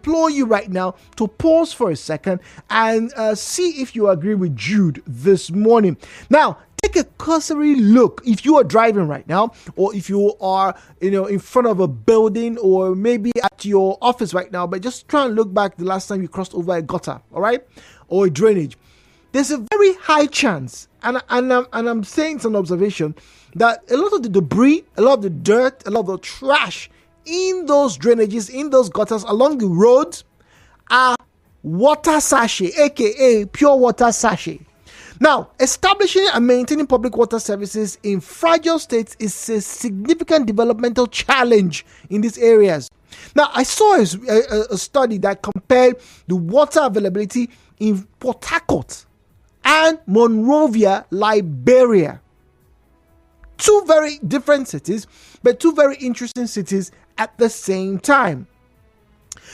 implore you right now to pause for a second and see if you agree with Jude this morning. Now, take a cursory look if you are driving right now, or if you are, in front of a building, or maybe at your office right now, but just try and look back the last time you crossed over a gutter, all right, or a drainage. There's a very high chance, and I'm saying it's an observation, that a lot of the debris, a lot of the dirt, a lot of the trash in those drainages, in those gutters along the roads are water sachet, aka pure water sachet. Now, establishing and maintaining public water services in fragile states is a significant developmental challenge in these areas. Now, I saw a study that compared the water availability in Port Harcourt and Monrovia, Liberia. Two very different cities, but two very interesting cities at the same time.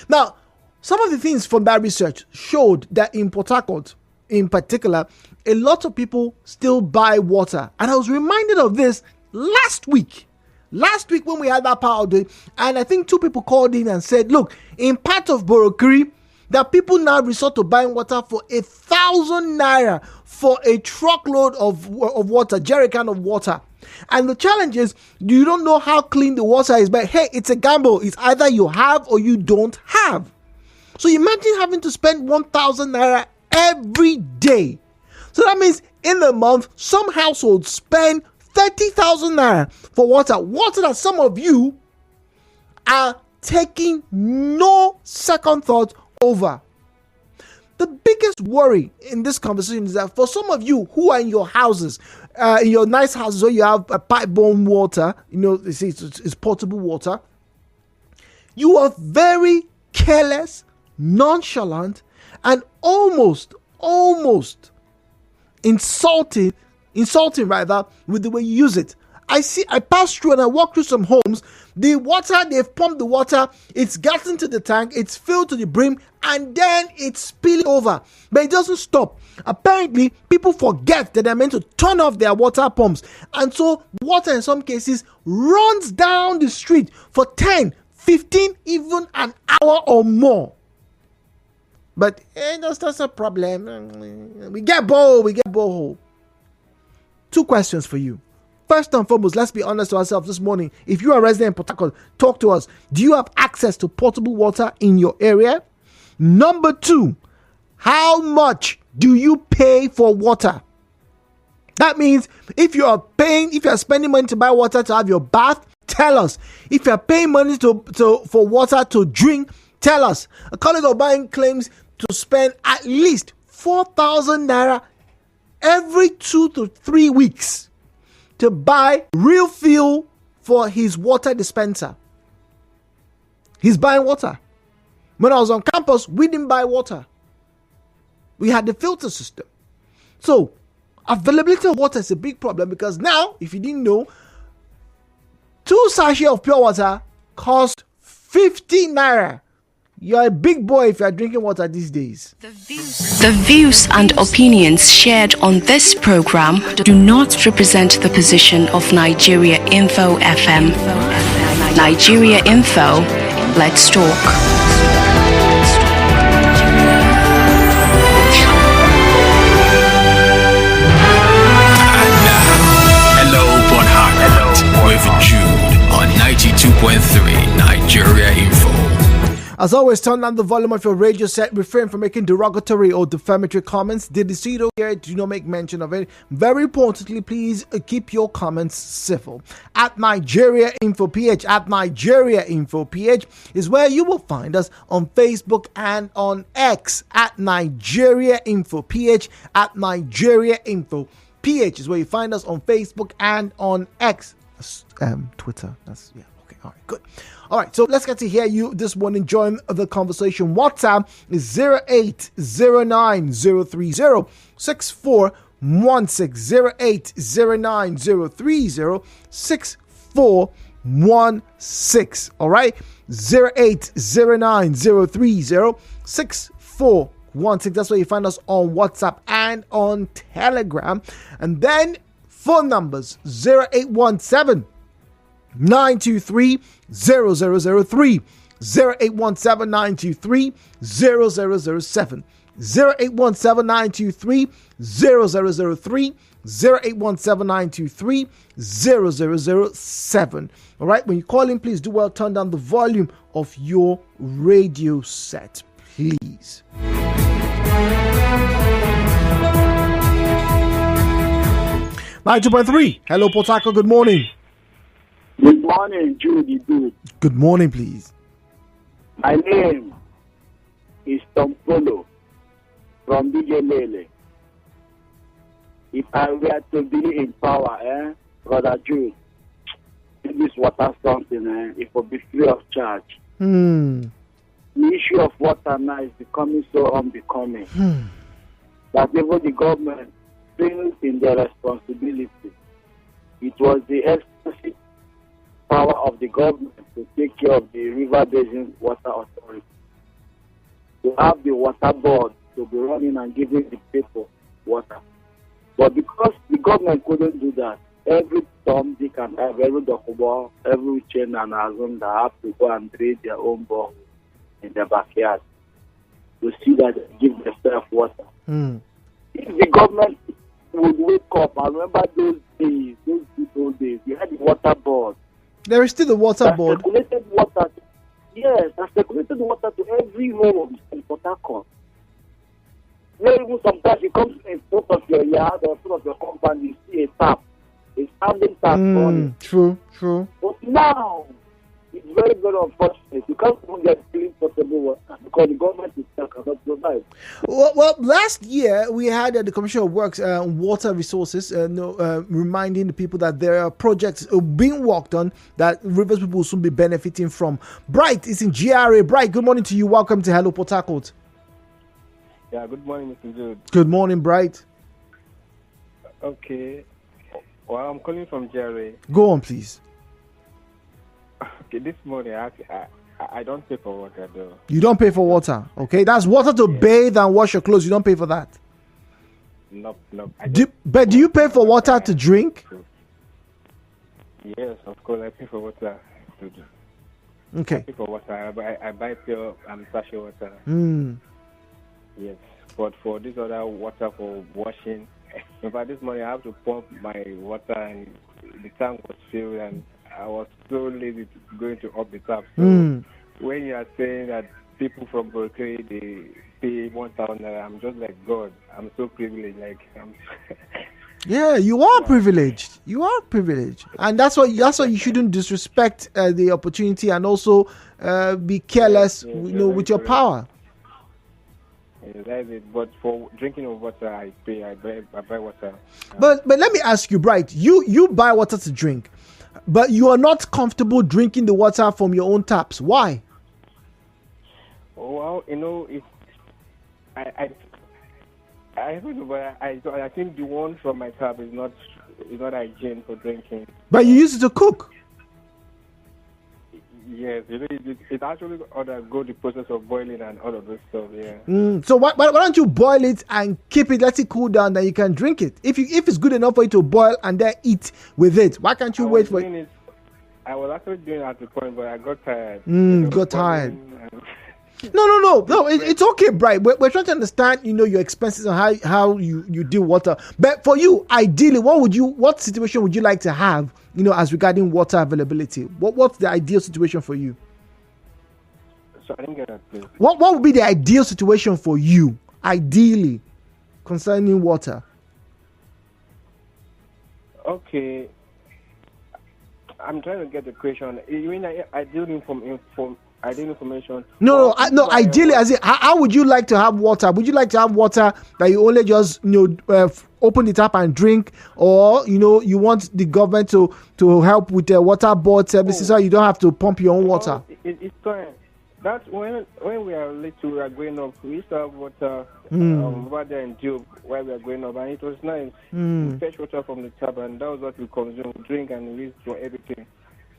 Now, some of the things from that research showed that in Port Harcourt, in particular, a lot of people still buy water. And I was reminded of this last week when we had that power day, and I think two people called in and said, look, in part of Borokiri, that people now resort to buying water for 1,000 naira for a truckload of water, jerrycan of water. And the challenge is, you don't know how clean the water is, but hey, it's a gamble. It's either you have or you don't have. So imagine having to spend 1,000 naira every day. So that means in the month, some households spend 30,000 naira for water that some of you are taking no second thought over. The biggest worry in this conversation is that for some of you who are in your houses, in your nice houses where you have a pipe-borne water, they say it's potable water, you are very careless, nonchalant, and almost insulting rather with the way you use it. I passed through and I walked through some homes. The water, they've pumped the water, it's gotten to the tank, it's filled to the brim, and then it's spilling over. But it doesn't stop. Apparently, people forget that they're meant to turn off their water pumps. And so, water in some cases runs down the street for 10, 15, even an hour or more. But that's a problem. We get borehole. Two questions for you. First and foremost, let's be honest to ourselves this morning. If you are a resident in Port Harcourt, talk to us. Do you have access to potable water in your area? Number two, how much do you pay for water? That means if you are spending money to buy water to have your bath, tell us. If you are paying money for water to drink, tell us. A colleague of mine claims to spend at least 4,000 naira every 2 to 3 weeks to buy real fuel for his water dispenser. He's buying water. When I was on campus, we didn't buy water. We had the filter system. So, availability of water is a big problem, because now, if you didn't know, 2 sachets of pure water cost 50 naira. You're a big boy if you're drinking water these days. The views and opinions shared on this program do not represent the position of Nigeria Info FM. Nigeria Info, let's talk. With Jude on 92.3 Nigeria Info. As always, turn down the volume of your radio set. Refrain from making derogatory or defamatory comments. The decedent here, do not make mention of it. Very importantly, please keep your comments civil. At Nigeria Info PH, at Nigeria Info PH is where you will find us on Facebook and on X. At Nigeria Info PH, at Nigeria Info PH is where you find us on Facebook and on X. Twitter. That's okay. All right, good. All right, so let's get to hear you this morning. Join the conversation. WhatsApp is 08090306416. 08090306416. All right, 08090306416. That's where you find us on WhatsApp and on Telegram. And then phone numbers 0817 923 0003, 0817-923-0007. 0817-923-0003. 0817-923-0007. All right, when you call in, please do well turn down the volume of your radio set, please. 92.3. Hello, Port Harcourt. Good morning. Good morning, Judy. Good morning, please. My name is Tom Polo from DJ Lele. If I were to be in power, Brother Jude, this water something, it will be free of charge. The issue of water now is becoming so unbecoming that even the government fails in their responsibility. It was the exclusive power of the government to take care of the River Basin Water Authority, to have the water board to be running and giving the people water. But because the government couldn't do that, every Tom, Dick, and every Dokubo, every chain and Azum that have to go and drain their own ball in their backyard to see that they give themselves water. If the government would wake up, I remember those days, those good old days, we had the water board. There is still the water board. Circulated water. Yes, that circulated water to every home in Port Harcourt. Where even sometimes you come in front of your yard or in front of your compound, you see a tap, a standing tap running. True. But now, it's very, very unfortunate. You can't even get clean potable water because the government itself cannot provide. Well, last year we had the Commission of Works Water Resources reminding the people that there are projects being worked on that Rivers people will soon be benefiting from. Bright is in GRA. Bright, good morning to you. Welcome to Hello Port Harcourt. Yeah, good morning, Mr. Jude. Good morning, Bright. Okay. Well, I'm calling from GRA. Go on, please. Okay, this morning I don't pay for water though. You don't pay for water, okay? That's water to bathe and wash your clothes. You don't pay for that. Nope. But do you pay for water to drink? Yes, of course I pay for water to drink. Okay. I pay for water. I buy pure sachet water. Yes, but for this other water for washing, in fact, this morning I have to pump my water and the tank was filled and I was so lazy to going to up the tap. So when you are saying that people from Berkeley they pay 1,000, I'm just like, God, I'm so privileged. Like, yeah, you are privileged. You are privileged, and that's why you shouldn't disrespect the opportunity and also be careless, with your power. Yeah, that's it. But for drinking of water, I pay. I buy water. But let me ask you, Bright. You buy water to drink, but you are not comfortable drinking the water from your own taps. Why? Well, if I don't know, but I think the one from my tap is not hygiene for drinking. But you use it to cook. Yes, it actually undergo the process of boiling and all of this stuff. Yeah. So why don't you boil it and keep it, let it cool down, then you can drink it? If it's good enough for you to boil and then eat with it, why can't you wait for it? I was actually doing it at the point, but I got tired. Got tired. No. It's okay, Bright. We're trying to understand, your expenses and how you deal water. But for you, ideally, what situation would you like to have, as regarding water availability? What's the ideal situation for you? So I didn't get that, please. What would be the ideal situation for you, ideally, concerning water? Okay. I'm trying to get the question. You mean ideal information? No. Ideally, as how would you like to have water? Would you like to have water that you only just open it up and drink, or you want the government to help with the water board services so you don't have to pump your own water? It's fine. That's when we are little, we are growing up. We used to have water over there in Job while we are growing up, and it was nice. We fetch water from the tap, and that was what we consume, drink, and use for everything.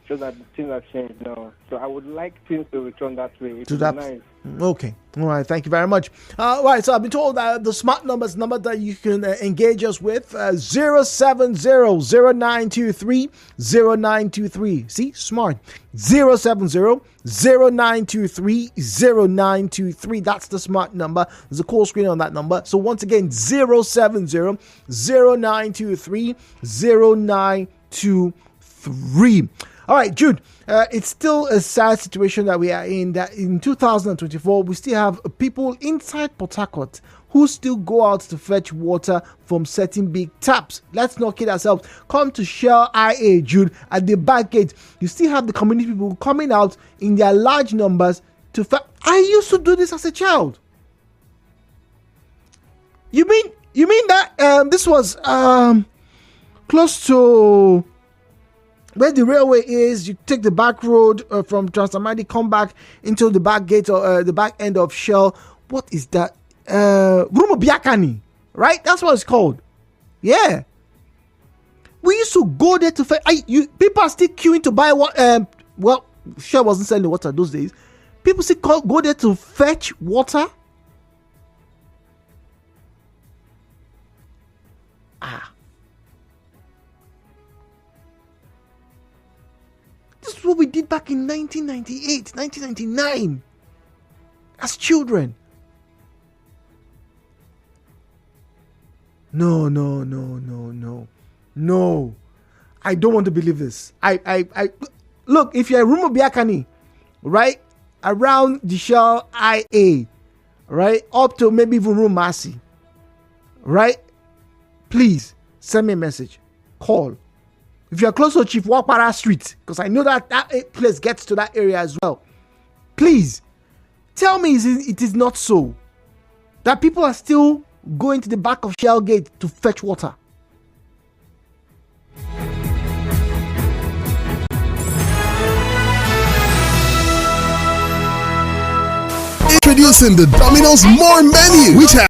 shows that things have changed now. So I would like things to return that way. It To would that. be nice. Okay. All right. Thank you very much. Right. So I've been told that the smart number that you can engage us with 070-0923-0923. See, smart. 070-0923-0923. That's the smart number. There's a call screen on that number. So once again, 070-0923-0923. All right, Jude. It's still a sad situation that we are in, that in 2024 we still have people inside Port Harcourt who still go out to fetch water from certain big taps. Let's not kid ourselves. Come to Shell IA, Jude, at the back gate. You still have the community people coming out in their large numbers to fetch. I used to do this as a child. You mean that this was close to where the railway is? You take the back road from Transamadi, come back into the back gate or the back end of Shell. What is that? Rumo Biakani, right? That's what it's called. Yeah. We used to go there to fetch. People are still queuing to buy water. Well, Shell wasn't selling water those days. People still go there to fetch water. This is what we did back in 1998, 1999 as children. No. I don't want to believe this. I look, if you're a Rumo Biakani, right, around the Shell IA, right, up to maybe even Rumasi, right, please send me a message, call. If you're close to Chief Wakpara Street, because I know that place gets to that area as well, please tell me it is not so that people are still going to the back of Shell Gate to fetch water. Introducing the Domino's More menu, which has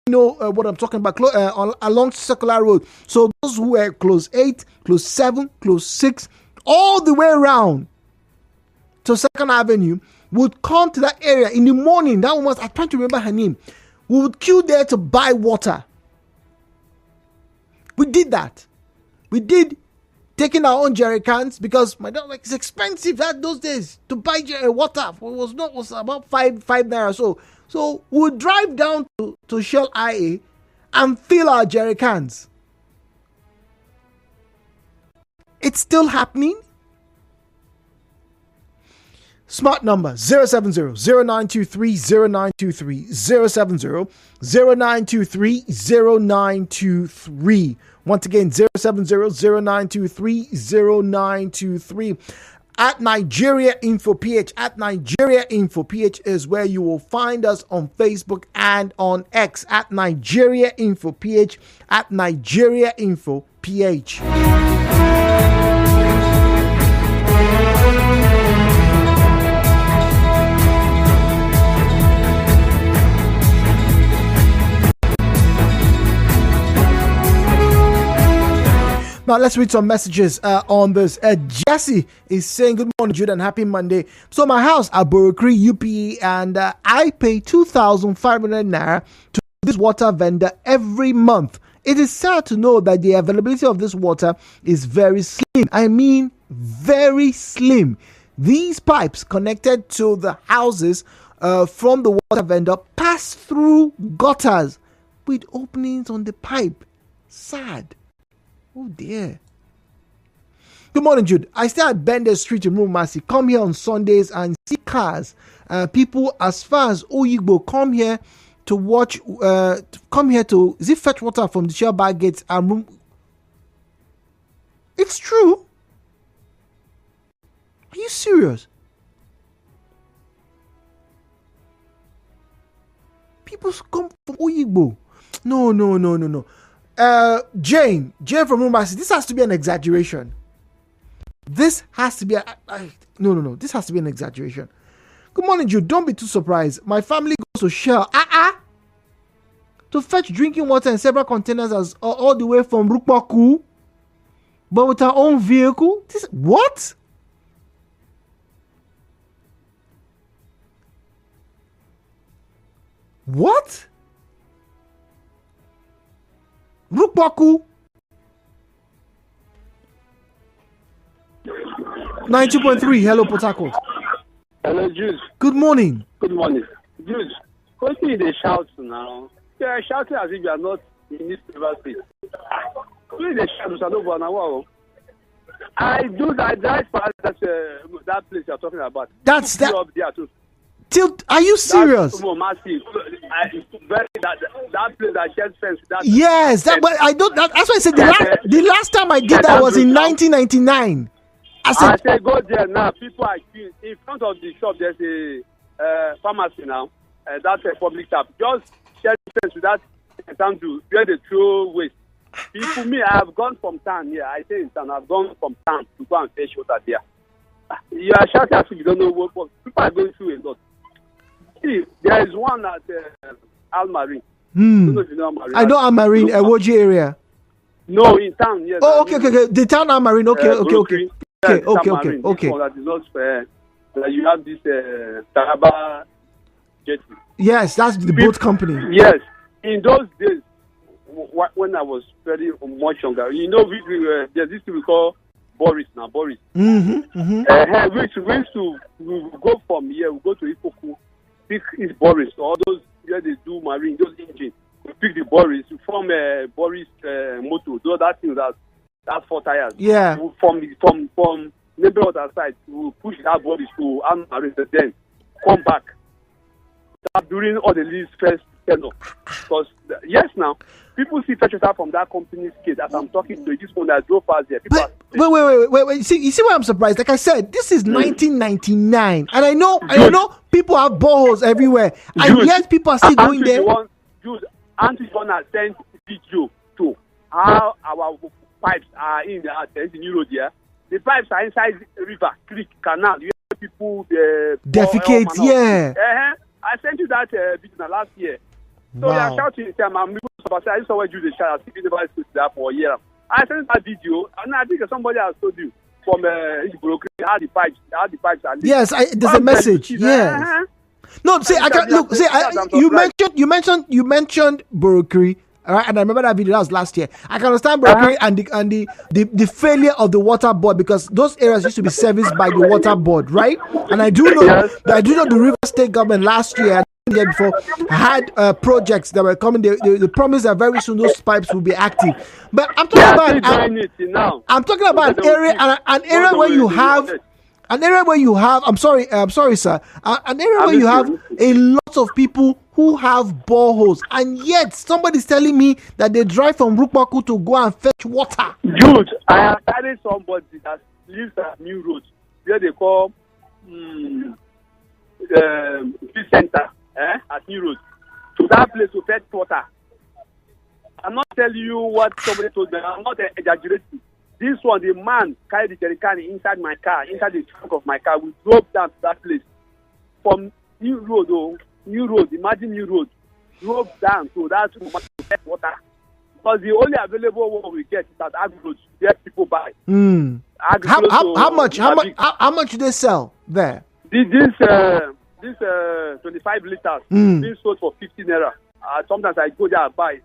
know what I'm talking about. Along Circular Road. So those who were close 8, close 7, close 6, all the way around to 2nd Avenue would come to that area in the morning. That woman, I'm trying to remember her name. We would queue there to buy water. We did that. We did taking our own jerry cans because my dad it's expensive those days to buy water. It was about five naira. So we would drive down to Shell IA and fill our jerry cans. It's still happening. Smart number 070-0923-0923 070-0923-0923. Once again, 070-0923-0923. At Nigeria Info PH. At Nigeria Info PH is where you will find us on Facebook and on X. At Nigeria Info PH. At Nigeria Info PH. Now let's read some messages on this. Jesse is saying, good morning, Jude, and happy Monday. So my house at Borokri UPE, and I pay 2,500 naira to this water vendor every month. It is sad to know that the availability of this water is very slim. I mean, very slim. These pipes connected to the houses from the water vendor pass through gutters with openings on the pipe. Sad. Oh dear. Good morning, Jude. I stay at Bender Street in Rumasi. Come here on Sundays and see cars. People as far as Oyigbo come here to watch. Come here to fetch water from the Shell Bar gates and room. It's true. Are you serious? People come from Oyigbo. No. Jane from Rumasi, this has to be an exaggeration. This has to be no. This has to be an exaggeration. Good morning, Jude. Don't be too surprised. My family goes to Shell to fetch drinking water in several containers all the way from Rukwaku, but with our own vehicle. What? What? Rukwaku 92.3. Hello, Port Harcourt. Hello, Jude. Good morning. Good morning. Jude, what do they shout now? They are shouting as if you are not in this river state. Why they shout? I do that. That's that place you are talking about. That's that. Up there too. Are you serious? That's massive. That place that shares fence. Yes, that's why I said the last time I did that was in 1999. I said go there now. People are in front of the shop. There's a pharmacy now. That's a public tap. Just share fence with that town to where they throw waste. People, me, I have gone from town here. I say in town, I've gone from town to go and fetch water there. You are shouting as if you don't know what people are going through a lot. See, there is one at Al-Marine. I don't know if you know Al-Marine. I know Al-Marine, Woji area. No, in town, yes. Oh, okay. The town Al-Marine, okay. Okay. That is not fair. You have this Taraba jetty. Yes, that's the boat company. Yes. In those days, when I was very much younger, there's this thing we call Boris now, Boris. We used to go from here, we go to Ikoku, pick his Boris, all those where they do marine, those engines. We pick the Boris, we form a Boris motor, do that thing that's 4 tires. Yeah. From neighborhood side, we push that Boris to Marine, then come back. That during all the least first tenor. Because yes, now people see fetch water from that company's kid. As I'm talking to this one that drove past there. Wait. You see why I'm surprised? Like I said, this is 1999, and I know people have boreholes everywhere, and yet people are still going there. Auntie Bona sent video to how our pipes are in the new road here. The pipes are inside river, creek, canal. You have people defecate, yeah. I sent you that video last year. So you are shouting, I'm I just saw where you the shout. I think you never spoke that for a year. I sent that video, and I think somebody has told you from broker how the pipes are leaked. Yes, there's a message. Yes. No, see, I can look. See, you mentioned Borokri. All right, and I remember that video. That was last year. I can understand Borokri and the failure of the water board, because those areas used to be serviced by the water board, right? And I do know that the River State government last year, the year before, had projects that were coming. They promised that very soon those pipes will be active. But I'm talking about an area where you have. An area where you have, I'm sorry, sir. An area where you have a lot of people who have boreholes, and yet somebody's telling me that they drive from Rukmaku to go and fetch water. Dude, I have carried somebody that lives at New Road, where they call fish center, at New Road, to that place to fetch water. I'm not telling you what somebody told me. I'm not exaggerating. This one, the man carried the jerrycan inside my car, inside the trunk of my car. We drove down to that place from New Road, imagine New Road, drove down to that room to get water. Because the only available one we get is at Agro, where people buy. How much do they sell there? This 25 liters being sold for 50 naira. Sometimes I go there and buy.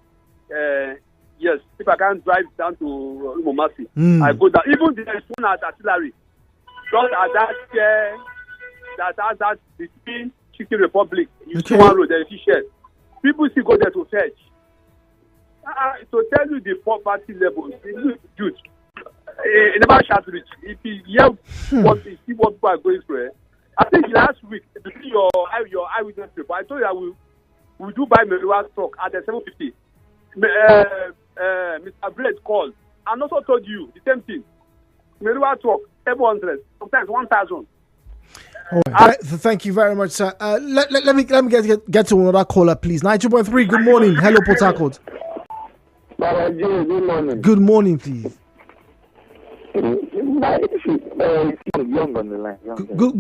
Yes, if I can't drive down to Umomasi, I go down. Even there is one at Artillery, just at that between Chicken Republic, you see one road, there is fish. People still go there to fetch. To tell you the poverty level, dude, it never shall reach. If you hear what people are going through, I think last week, between your eyewitness report, I told you we do buy Meriwa stock at the 750. Mr. Blade called and also told you the same thing. Meriwa stock 700, sometimes 1,000. Thank you very much, sir. Let me get to another caller, please. 92.3. Good morning. Hello, Port Harcourt. Good morning. Good morning, please. Young on the line.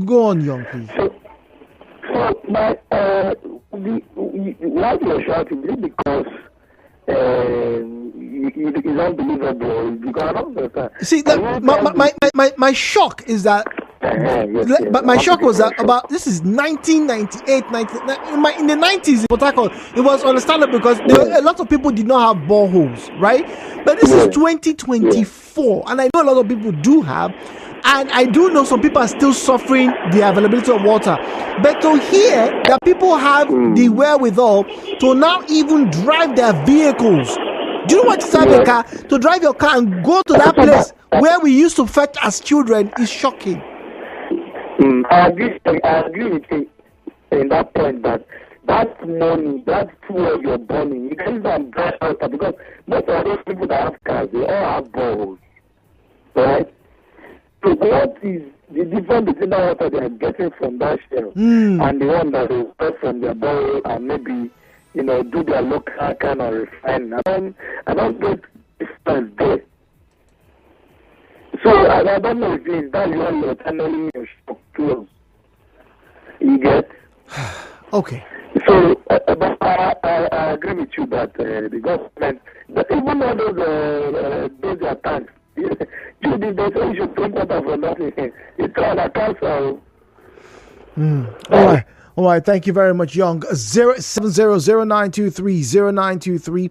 Go on, young, please. Why you're shouting is because it's unbelievable. Because I don't understand. See, my shock is that. But my shock was that about this is 1998, in the 90s in Port Harcourt, it was understandable because a lot of people did not have boreholes, right? But this is 2024, and I know a lot of people do have, and I do know some people are still suffering the availability of water. But to hear that people have the wherewithal to now even drive their vehicles, do you know what to drive your car? To drive your car and go to that place where we used to fetch as children is shocking. I agree with you in that point that money, that fuel you're burning, you can use that drive water because most of those people that have cars, they all have boreholes, right? So what is the difference between the water they are getting from that shell and the one that they get from their borehole and maybe, do their local kind of refining? I don't get difference there. So I don't know if that's why you're channeling your shop close. You get? Okay. So, but I agree with you that the government, even though those are tanks, you did that, so you should bring water for nothing. It's all a council. All right, thank you very much, Young. 07009230923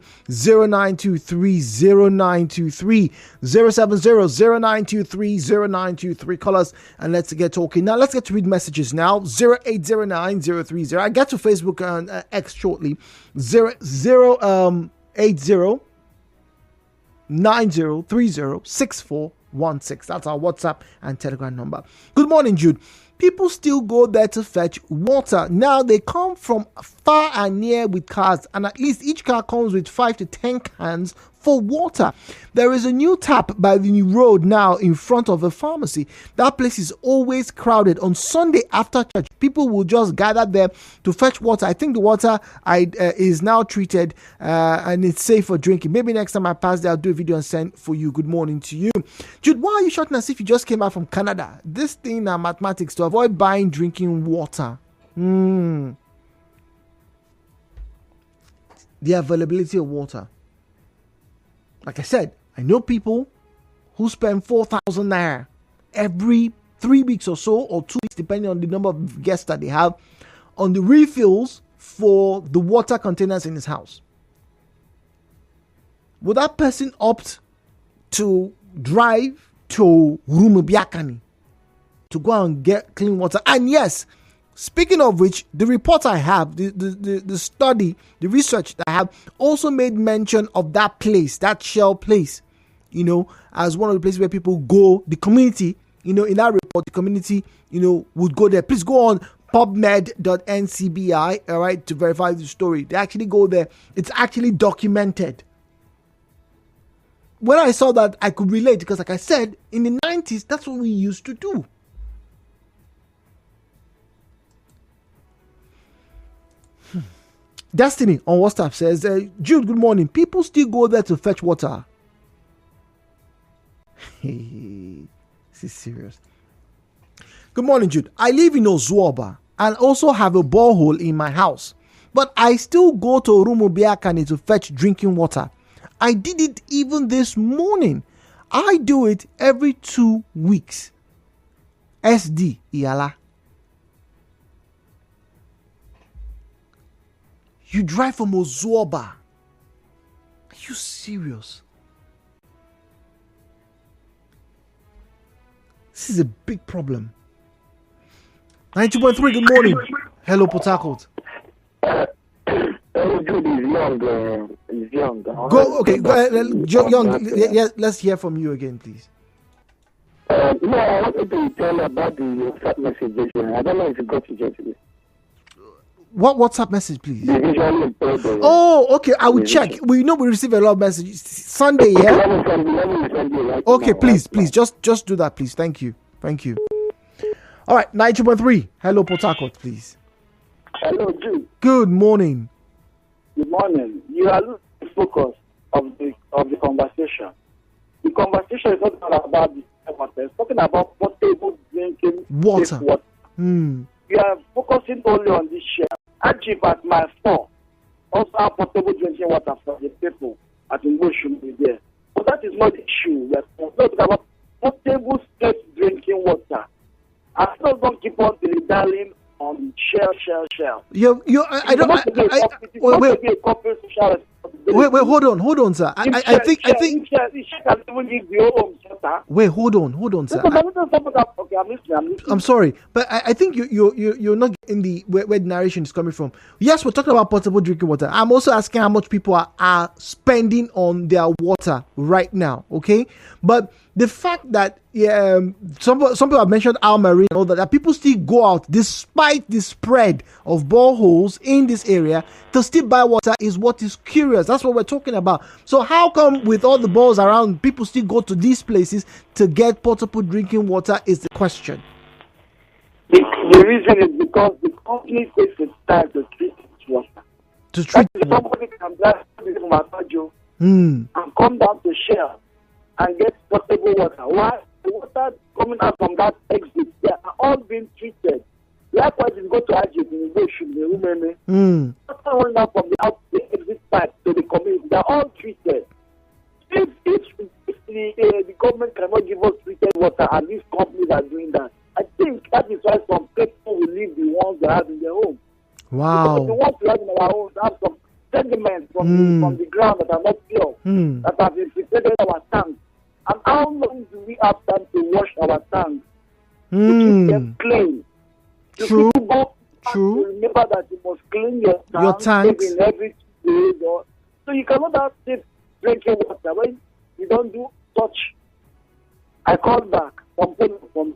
0923 07009230923. Call us and let's get talking. Now let's get to read messages now. 0809030. I get to Facebook and X shortly. 8090306416. That's our WhatsApp and Telegram number. Good morning, Jude. People still go there to fetch water. Now they come from far and near with cars, and at least each car comes with 5 to 10 cans for water. There is a new tap by the road now in front of the pharmacy. That place is always crowded. On Sunday after church, people will just gather there to fetch water. I think the water is now treated and it's safe for drinking. Maybe next time I pass there, I'll do a video and send for you. Good morning to you. Jude, why are you shouting as if you just came out from Canada? This thing now mathematics to avoid buying drinking water. the availability of water. Like I said, I know people who spend 4,000 naira every 3 weeks or so, or 2 weeks, depending on the number of guests that they have, on the refills for the water containers in his house. Would that person opt to drive to Rumubiakani to go and get clean water? And yes, speaking of which, the report I have, the study, the research that I have also made mention of that place, that Shell place, as one of the places where people go, the community, in that report, the community, would go there. Please go on pubmed.ncbi, all right, to verify the story. They actually go there. It's actually documented. When I saw that, I could relate because, like I said, in the 90s, that's what we used to do. Destiny on WhatsApp says, Jude, good morning. People still go there to fetch water. This is serious. Good morning, Jude. I live in Ozuoba and also have a borehole in my house, but I still go to Rumubiakani to fetch drinking water. I did it even this morning. I do it every 2 weeks. SD Iyala. You drive from Ozuoba. Are you serious? This is a big problem. 92.3, good morning. Hello, Port Harcourt. Jude is young. He's young. Go ahead. Young, yes, let's hear from you again, please. I wanted to tell you about the WhatsApp message. I don't know if you got it yesterday. What WhatsApp message, please? The Oh, okay. I will check. We receive a lot of messages. Sunday, yeah? Okay, please. Just do that, please. Thank you. All right, 92.3. Hello, Port Harcourt, please. Hello, Jude. Good morning. Good morning. You are losing the focus of the conversation. The conversation is not about the water. It's talking about potable drinking water. You are focusing only on this share. Achieve at my 4 also have potable drinking water for the people at Ngo should be there. But that is not the issue. We are talking about potable state drinking water. I still don't keep on dilly-dallying on share. Wait, hold on, sir. I think. Wait, hold on, sir. Okay, I'm listening. I'm sorry, but I think you're not getting where the narration is coming from. Yes, we're talking about potable drinking water. I'm also asking how much people are spending on their water right now. Okay, but the fact that some people have mentioned Al Marine and all that people still go out despite the spread of boreholes in this area to still buy water is what is curious. That's what we're talking about. So how come with all the balls around, people still go to these places to get potable drinking water is the question. The reason is because the company takes its time to treat its water. Somebody can drive from Atajo and come down to Shell and get potable water. Why? The water coming out from that exit, they are all being treated. Likewise, if you go to Ajit in the should be Water running out from the exit pipe to the community, they are all treated. If the government cannot give us treated water and these companies are doing that, I think that is why some people will leave the ones they have in their home. Wow. Because the ones we have in our homes have some sediments from the ground that are not pure, that have infiltrated our tanks. And how long do we have time to wash our tanks? To keep them clean. True. To remember that you must clean your tanks in every 2 days. So you cannot have safe drinking water when you don't do such. I call back from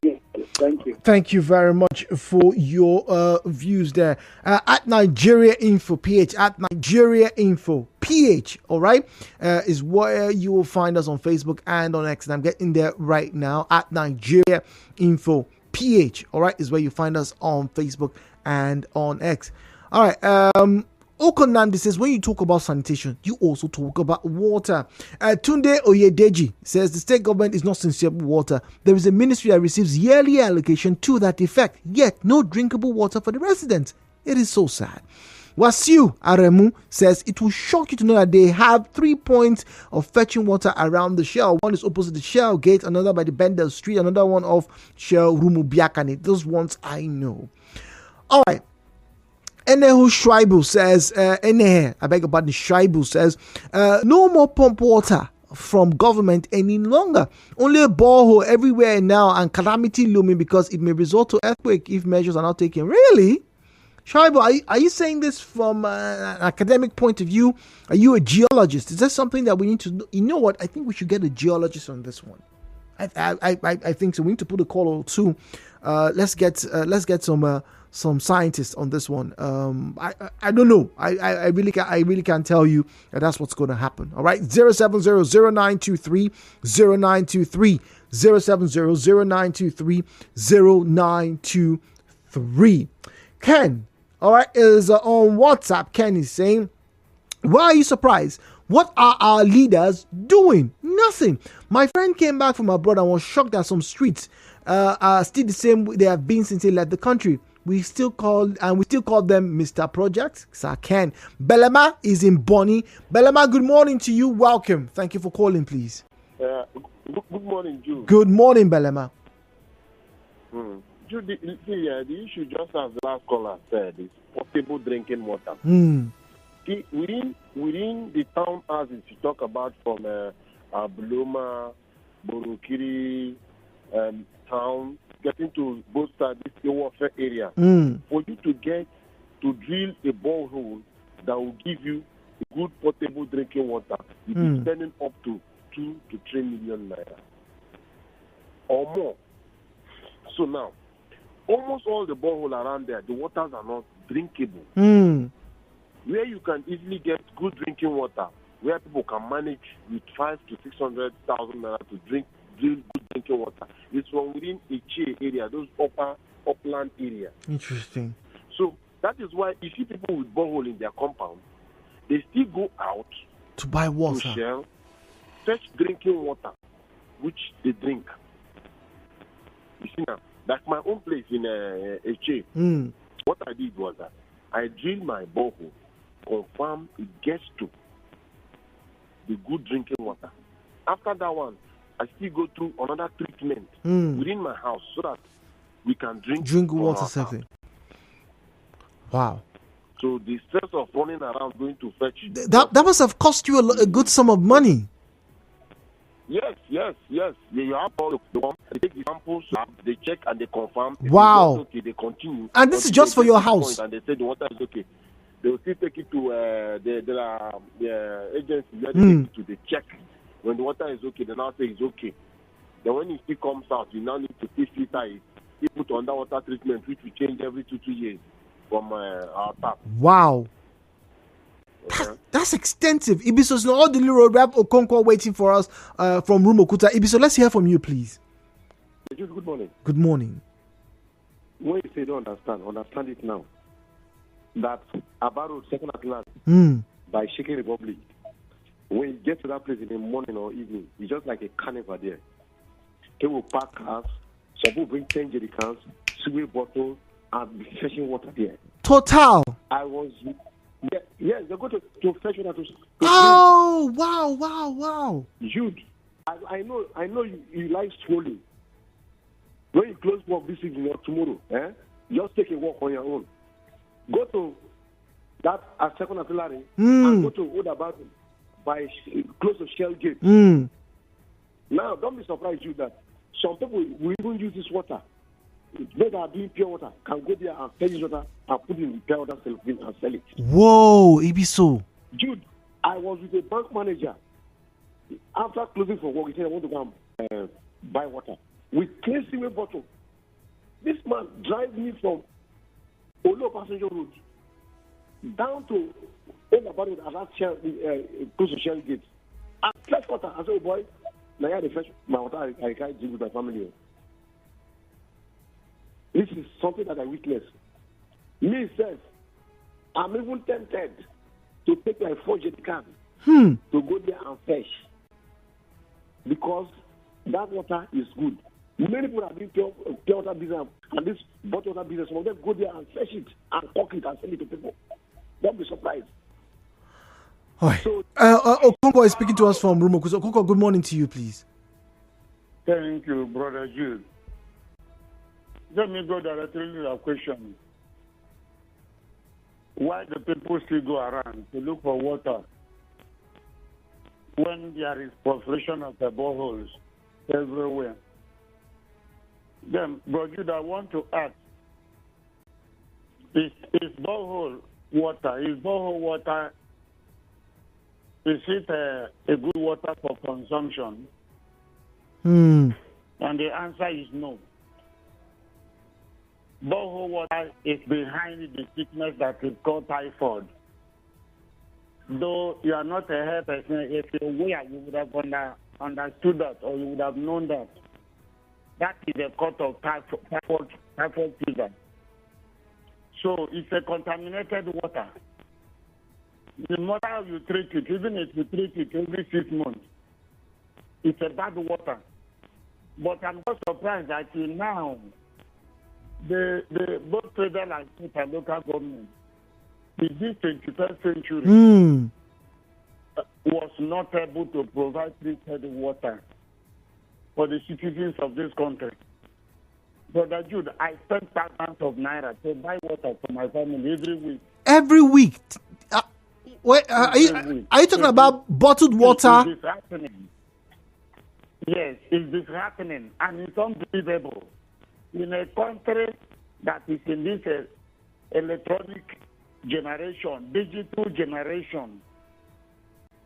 here. Thank you. Thank you very much for your views there. At Nigeria Info PH, at Nigeria Info PH, all right, is where you will find us on Facebook and on X. And I'm getting there right now. At Nigeria Info PH, all right, is where you find us on Facebook and on X. All right. Okonandi says, when you talk about sanitation, you also talk about water. Tunde Oyedeji says, the state government is not sincere with water. There is a ministry that receives yearly allocation to that effect, yet no drinkable water for the residents. It is so sad. Wasiu Aremu says it will shock you to know that they have 3 points of fetching water around the Shell. One is opposite the Shell gate, another by the Bendel Street, another one off Shell Rumubiakane. Those ones I know. All right. Enehu Schreiber says, I beg your pardon, Schreiber says, no more pump water from government any longer. Only a borehole everywhere now and calamity looming because it may result to earthquake if measures are not taken. Really? Schreiber, are you saying this from an academic point of view? Are you a geologist? Is that something that we need to know? You know what? I think we should get a geologist on this one. I think so. We need to put a call or two. Let's get some scientists on this one. I don't know. I really can't tell you that that's what's going to happen. All right, 070-0923-0923, 070-0923-0923. Ken, all right, is on WhatsApp. Ken is saying, why are you surprised? What are our leaders doing? Nothing. My friend came back from abroad and was shocked that some streets are still the same they have been since he left the country. We still call them Mr. Project. Sir Ken. Belema is in Bonnie. Belema, good morning to you. Welcome. Thank you for calling, please. Good morning, Jude. Good morning, Belema. Jude, the issue, just as the last caller said, is potable drinking water. See, within the town houses you talk about from Buloma, Borokiri, town, getting to both sides, this warfare area, for you to get to drill a borehole that will give you good potable drinking water, you'll be spending up to 2 to 3 million naira or more. So now, almost all the borehole around there, the waters are not drinkable. Where you can easily get good drinking water, where people can manage with 500,000 to 600,000 naira to drill good drinking water, it's from within a Che area, those upland area. Interesting. So that is why you see people with borehole in their compound, they still go out to buy water, to Shell, fetch drinking water, which they drink. You see now, like my own place in Che, what I did was that I drilled my borehole, confirm it gets to the good drinking water. After that one, I still go through another treatment within my house so that we can drink water safely. Wow. So the stress of running around going to fetch that must have cost you a good sum of money. Yes. You have all the one. They take the samples, they check and they confirm. Wow. Okay, they continue. And this is just for your house. And they say the water is okay. They will still take it to the agency where they take it to the check. When the water is okay, they now say it's okay. Then when it still comes out, you now need to filter it. You put underwater treatment, which we change every 2 years from our tap. Wow. Okay. That's extensive. Ibiso's not all the little rap Okonkwo waiting for us from Rumokuta. Ibiso, let's hear from you, please. Good morning. Good morning. When you say don't understand it now. That Abaro second Atlas by Shaking Republic. When you get to that place in the morning or evening, it's just like a carnival there. They will park cars, some people bring 10 jerry cans, sewage bottles, and be fetching water there. Total. Yes, they go to fetch water to oh, drink. Wow. Jude, I know you like strolling. When you close work this evening or tomorrow, just take a walk on your own. Go to that second artillery and go to Odabat by close to Shell Gate. Now, don't be surprised, you that some people will even use this water. Those that are doing pure water can go there and fetch water and put it in pure water and sell it. Whoa, Ibiso. Jude, I was with a bank manager. After closing for work, he said, I want to go and buy water. With clean sewage bottle. This man drives me from Olo Passenger Road down to close to Shell Gate. And fresh water. I said, oh boy, now I have the fresh my water I can't drink with my family. This is something that I witnessed. Me says, I'm even tempted to take my 4 jet card to go there and fetch. Because that water is good. Many people are doing pure water business and this bottled water business. Some of them go there and fetch it and cook it and sell it to people. Don't be surprised. All right. So, Okonko is speaking to us from Rumo. Okonko, good morning to you, please. Thank you, Brother Jude. Let me go directly to your question. Why do people still go around to look for water when there is proliferation of the boreholes everywhere? Then, Brother Jude, I want to ask, is borehole water, is it a good water for consumption? And the answer is no. Borehole water is behind the sickness that is called typhoid. Though you are not a health person, if you were, you would have understood that, or you would have known that. That is a cause of typhoid fever. So it's a contaminated water. The matter you treat it, even if you treat it every 6 months, it's a bad water. But I'm not surprised that till now, the both federal and state and local government in this 21st century was not able to provide treated water for the citizens of this country. Brother Jude, I spend thousands of naira to buy water for my family every week. Every week? Are you talking about bottled water? It is happening. Yes, it is happening, and it's unbelievable. In a country that is in this electronic generation, digital generation,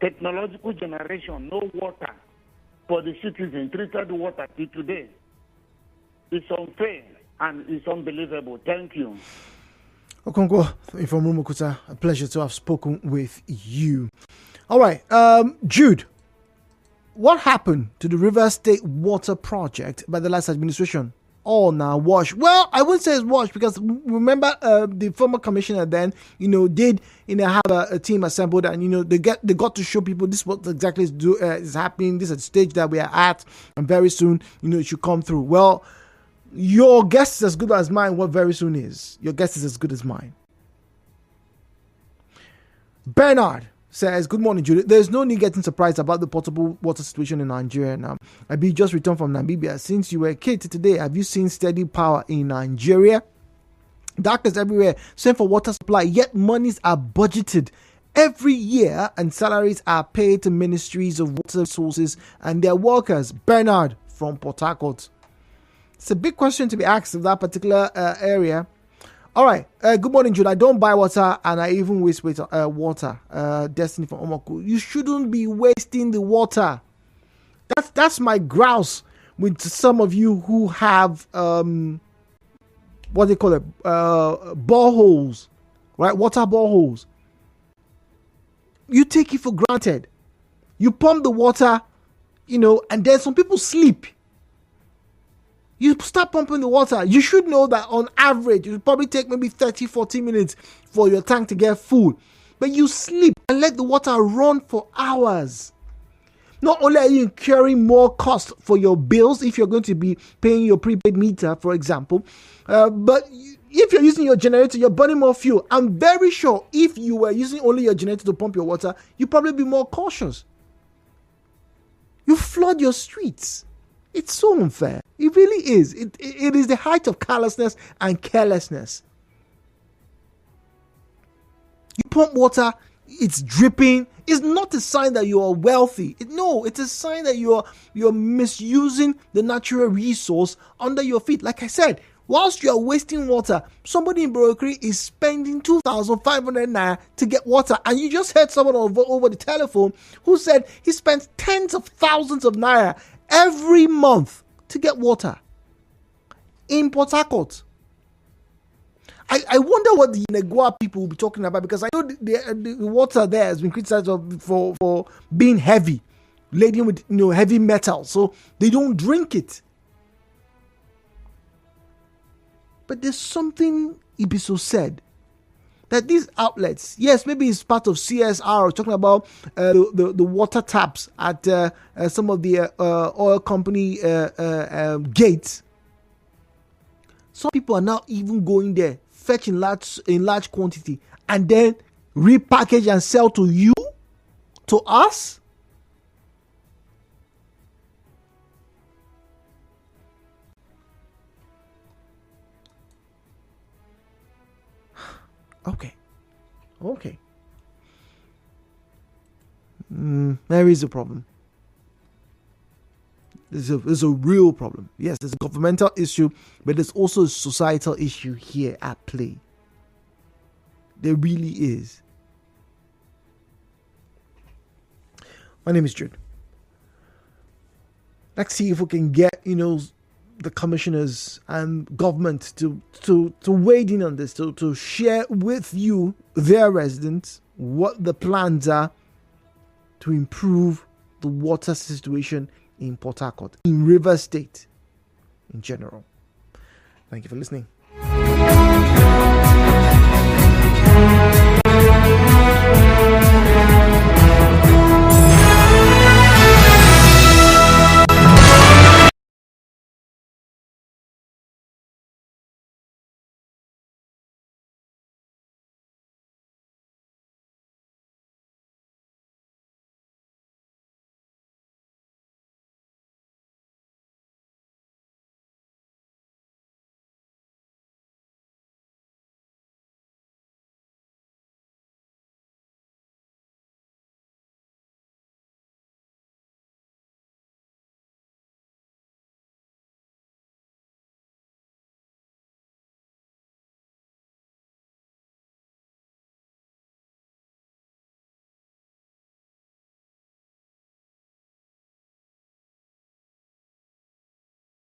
technological generation, no water for the citizens, treated water till today. It's unfair and it's unbelievable. Thank you. Okonko from Rumukuta, a pleasure to have spoken with you. All right, Jude, what happened to the River State Water Project by the last administration? Oh, now wash. Well, I wouldn't say it's wash because remember the former commissioner then, did have a team assembled and they got to show people this what exactly is happening. This is the stage that we are at, and very soon it should come through. Well, your guess is as good as mine. What very soon is? Your guess is as good as mine. Bernard says, good morning, Judy. There's no need getting surprised about the potable water situation in Nigeria now. I be just returned from Namibia. Since you were a kid to today, have you seen steady power in Nigeria? Darkness everywhere, same for water supply, yet monies are budgeted every year and salaries are paid to ministries of water resources and their workers. Bernard from Port Harcourt. It's a big question to be asked of that particular area. All right. Good morning, Jude. I don't buy water and I even waste water. Destiny from Omoku. You shouldn't be wasting the water. That's my grouse with some of you who have what they call it, boreholes, right? Water boreholes. You take it for granted. You pump the water, and then some people sleep. You start pumping the water. You should know that on average, it will probably take maybe 30, 40 minutes for your tank to get full. But you sleep and let the water run for hours. Not only are you incurring more cost for your bills if you're going to be paying your prepaid meter, for example, but if you're using your generator, you're burning more fuel. I'm very sure if you were using only your generator to pump your water, you'd probably be more cautious. You flood your streets. It's so unfair. It really is. It is the height of callousness and carelessness. You pump water, it's dripping. It's not a sign that you are wealthy. It's a sign that you're misusing the natural resource under your feet. Like I said, whilst you are wasting water, somebody in Borokri is spending 2,500 naira to get water. And you just heard someone over the telephone who said he spends tens of thousands of naira every month to get water in Port Harcourt. I wonder what the Negua people will be talking about, because I know the water there has been criticized for being heavy, laden with heavy metal, so they don't drink it. But there's something Ibiso said, that these outlets, yes, maybe it's part of CSR, talking about the water taps at some of the oil company gates. Some people are now even going there, fetching in large quantity, and then repackage and sell to you, to us? Okay. There is a problem. There's a real problem. Yes, there's a governmental issue, but there's also a societal issue here at play. There really is. My name is Jude. Let's see if we can get, the commissioners and government to wade in on this, to share with you, their residents, what the plans are to improve the water situation in Port Harcourt, in Rivers State in general. Thank you for listening.